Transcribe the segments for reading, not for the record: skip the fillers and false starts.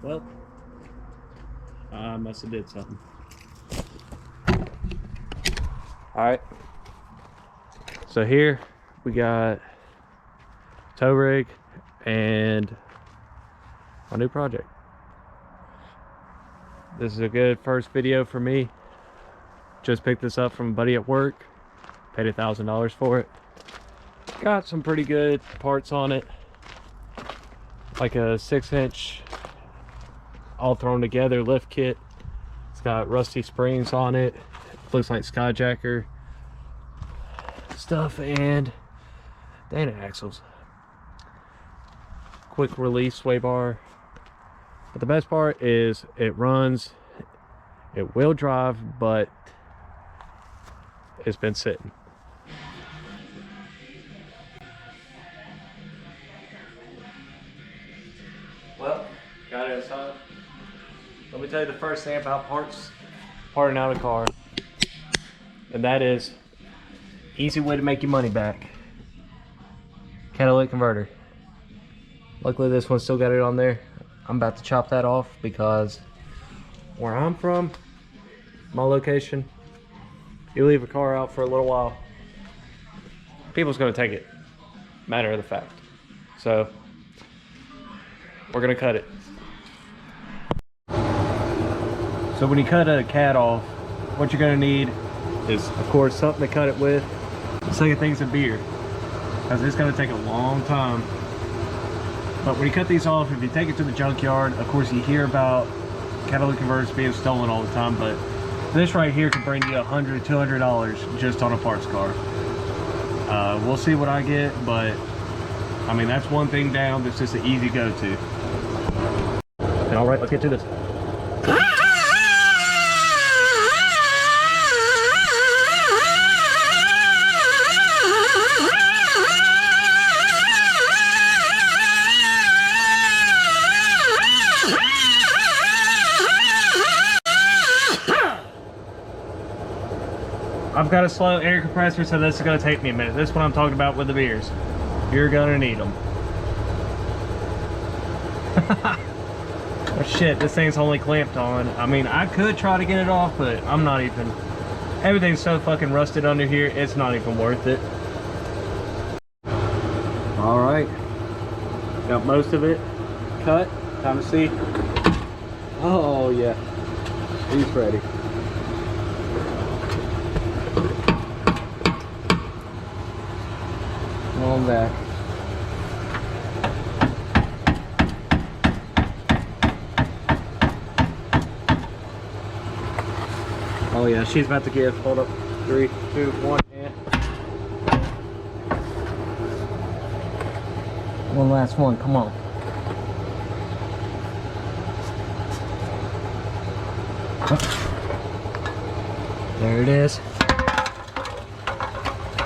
Well, I must have did something. Alright. So here we got tow rig and my new project. This is a good first video for me. Just picked this up from a buddy at work. Paid $1,000 for it. Got some pretty good parts on it. Like a 6-inch all thrown together lift kit. It's got rusty springs on it. Looks like skyjacker stuff and Dana axles. Quick release sway bar. But the best part is it runs, it will drive, but it's been sitting. Well, got it inside. Let me tell you the first thing about parting out a car, and that is easy way to make your money back. Catalytic converter. Luckily this one still got it on there. I'm about to chop that off because where I'm from, my location, you leave a car out for a little while, people's gonna take it, matter of the fact. So we're gonna cut it. So when you cut a cat off, what you're gonna need is, of course, something to cut it with. The second thing's a beer, because it's gonna take a long time. But when you cut these off, if you take it to the junkyard, of course you hear about catalytic converters being stolen all the time, but this right here can bring you $100, $200 just on a parts car. We'll see what I get, but I mean, that's one thing down that's just an easy go-to. And all right, let's get to this. I've got a slow air compressor, so this is going to take me a minute. This is what I'm talking about with the beers. You're going to need them. Oh shit, this thing's only clamped on. I mean, I could try to get it off, but I'm not even. Everything's so fucking rusted under here, it's not even worth it. Alright. Got most of it cut. Time to see. Oh yeah. He's ready. On back. Oh yeah, she's about to give. Hold up. 3, 2, 1, and one last one. Come on. There it is.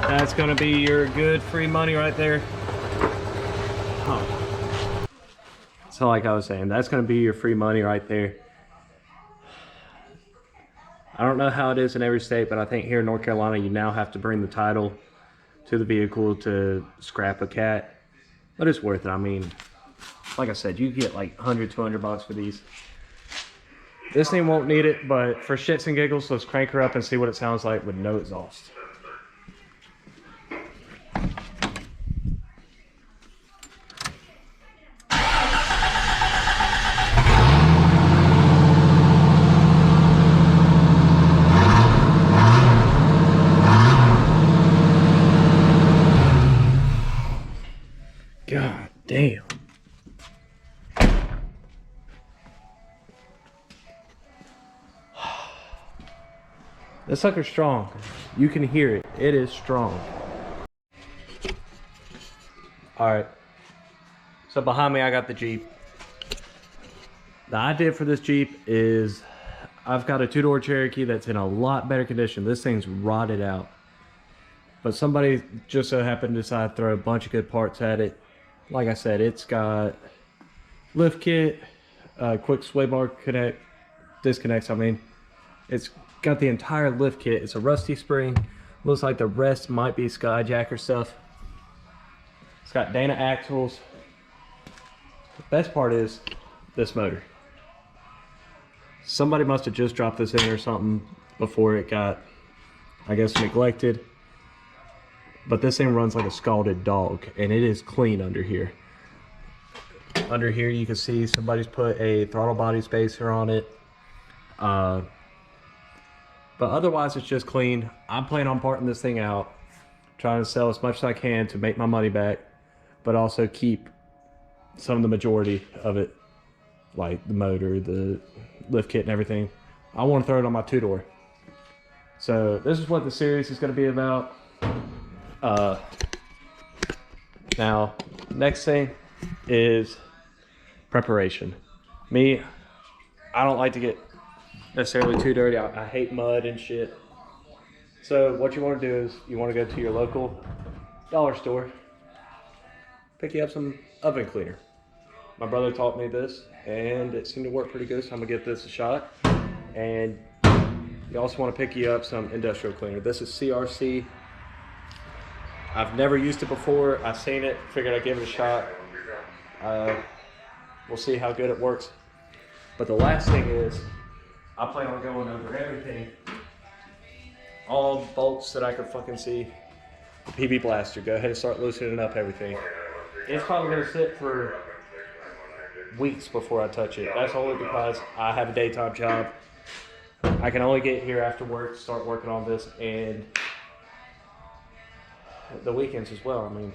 That's gonna be your good free money right there. Oh. So like I was saying, that's gonna be your free money right there. I don't know how it is in every state, but I think here in North Carolina, you now have to bring the title to the vehicle to scrap a cat. But it's worth it. I mean, like I said, you get like 100, 200 bucks for these. This thing won't need it, but for shits and giggles, let's crank her up and see what it sounds like with no exhaust. God damn. This sucker's strong. You can hear it. It is strong. Alright. So behind me I got the Jeep. The idea for this Jeep is I've got a 2-door Cherokee that's in a lot better condition. This thing's rotted out. But somebody just so happened to decide to throw a bunch of good parts at it. Like I said, it's got lift kit, quick sway bar disconnects, I mean. It's got the entire lift kit. It's a rusty spring. Looks like the rest might be skyjacker stuff. It's got Dana axles. The best part is this motor. Somebody must have just dropped this in or something before it got, I guess, neglected. But this thing runs like a scalded dog, and it is clean under here. Under here you can see somebody's put a throttle body spacer on it. But otherwise it's just clean. I'm planning on parting this thing out, trying to sell as much as I can to make my money back, but also keep some of the majority of it, like the motor, the lift kit and everything. I want to throw it on my two-door. So this is what the series is going to be about. Now, next thing is preparation. Me, I don't like to get necessarily too dirty. I hate mud and shit. So what you want to do is you want to go to your local dollar store, pick you up some oven cleaner. My brother taught me this and it seemed to work pretty good, so I'm gonna give this a shot. And you also want to pick you up some industrial cleaner. This is CRC. I've never used it before. I've seen it, figured I'd give it a shot. We'll see how good it works. But the last thing is, I plan on going over everything. All bolts that I could fucking see. The PB blaster, go ahead and start loosening up everything. It's probably gonna sit for weeks before I touch it. That's only because I have a daytime job. I can only get here after work, start working on this, and the weekends as well, I mean.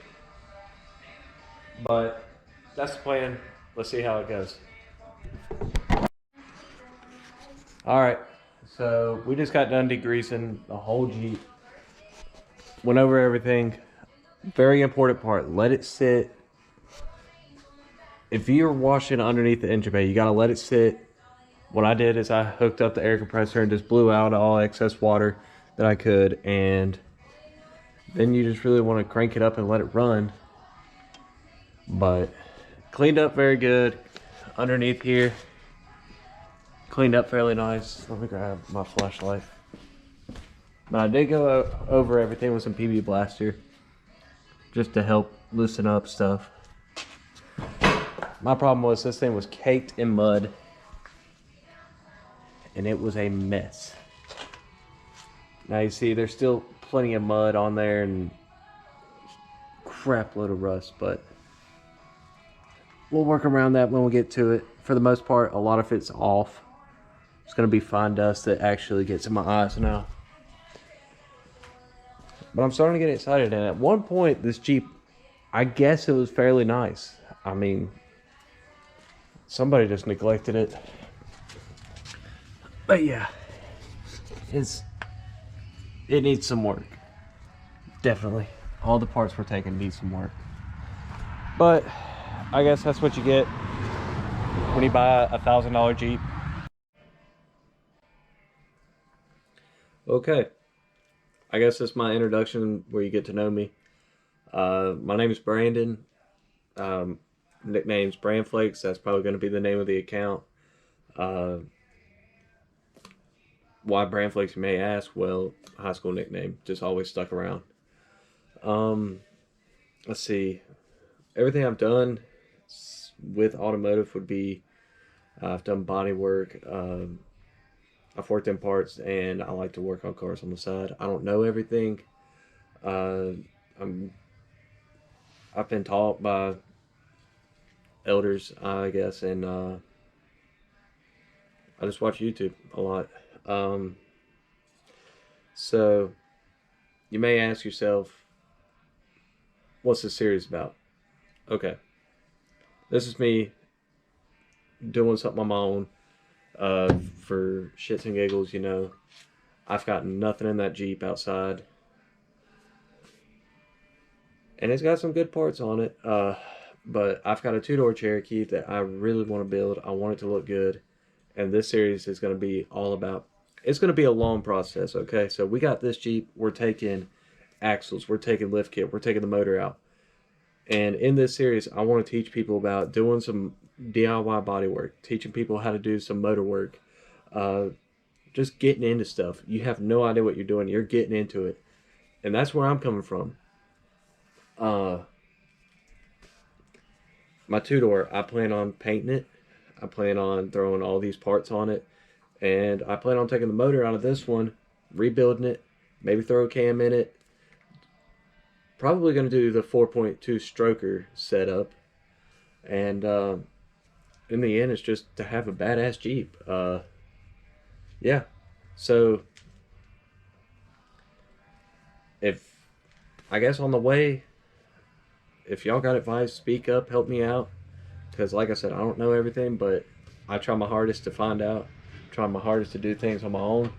But that's the plan. Let's see how it goes. All right, so we just got done degreasing the whole Jeep. Went over everything. Very important part, let it sit. If you're washing underneath the engine bay, you gotta let it sit. What I did is I hooked up the air compressor and just blew out all excess water that I could, and then you just really want to crank it up and let it run. But cleaned up very good underneath here. Cleaned up fairly nice. Let me grab my flashlight. But I did go over everything with some PB blaster just to help loosen up stuff. My problem was this thing was caked in mud and it was a mess. Now you see there's still plenty of mud on there and crap load of rust, but we'll work around that when we get to it. For the most part, a lot of it's off. It's gonna be fine dust that actually gets in my eyes now. But I'm starting to get excited, and at one point this Jeep, I guess it was fairly nice. I mean, somebody just neglected it. But yeah, it needs some work. Definitely. All the parts we're taking need some work. But I guess that's what you get when you buy a $1,000 Jeep. Okay. I guess that's my introduction where you get to know me. My name is Brandon. Nickname's Brandflakes. That's probably going to be the name of the account. Why Brandflakes, you may ask? Well, high school nickname. Just always stuck around. Let's see. Everything I've done with automotive would be, I've done body work. I've worked in parts, and I like to work on cars on the side. I don't know everything. I've been taught by elders, I guess, and I just watch YouTube a lot. So you may ask yourself, what's this series about? Okay, this is me doing something on my own, for shits and giggles, you know. I've got nothing in that Jeep outside, and it's got some good parts on it, but I've got a two-door Cherokee that I really want to build. I want it to look good, and this series is going to be all about, it's going to be a long process, okay? So we got this Jeep, we're taking axles, we're taking lift kit, we're taking the motor out. And in this series, I want to teach people about doing some DIY body work, teaching people how to do some motor work, just getting into stuff. You have no idea what you're doing. You're getting into it. And that's where I'm coming from. My two-door, I plan on painting it. I plan on throwing all these parts on it And I plan on taking the motor out of this one, rebuilding it, maybe throw a cam in it. Probably going to do the 4.2 stroker setup. And in the end, it's just to have a badass Jeep. Yeah. So, if, I guess on the way, if y'all got advice, speak up, help me out. Because like I said, I don't know everything, but I try my hardest to find out. Try my hardest to do things on my own.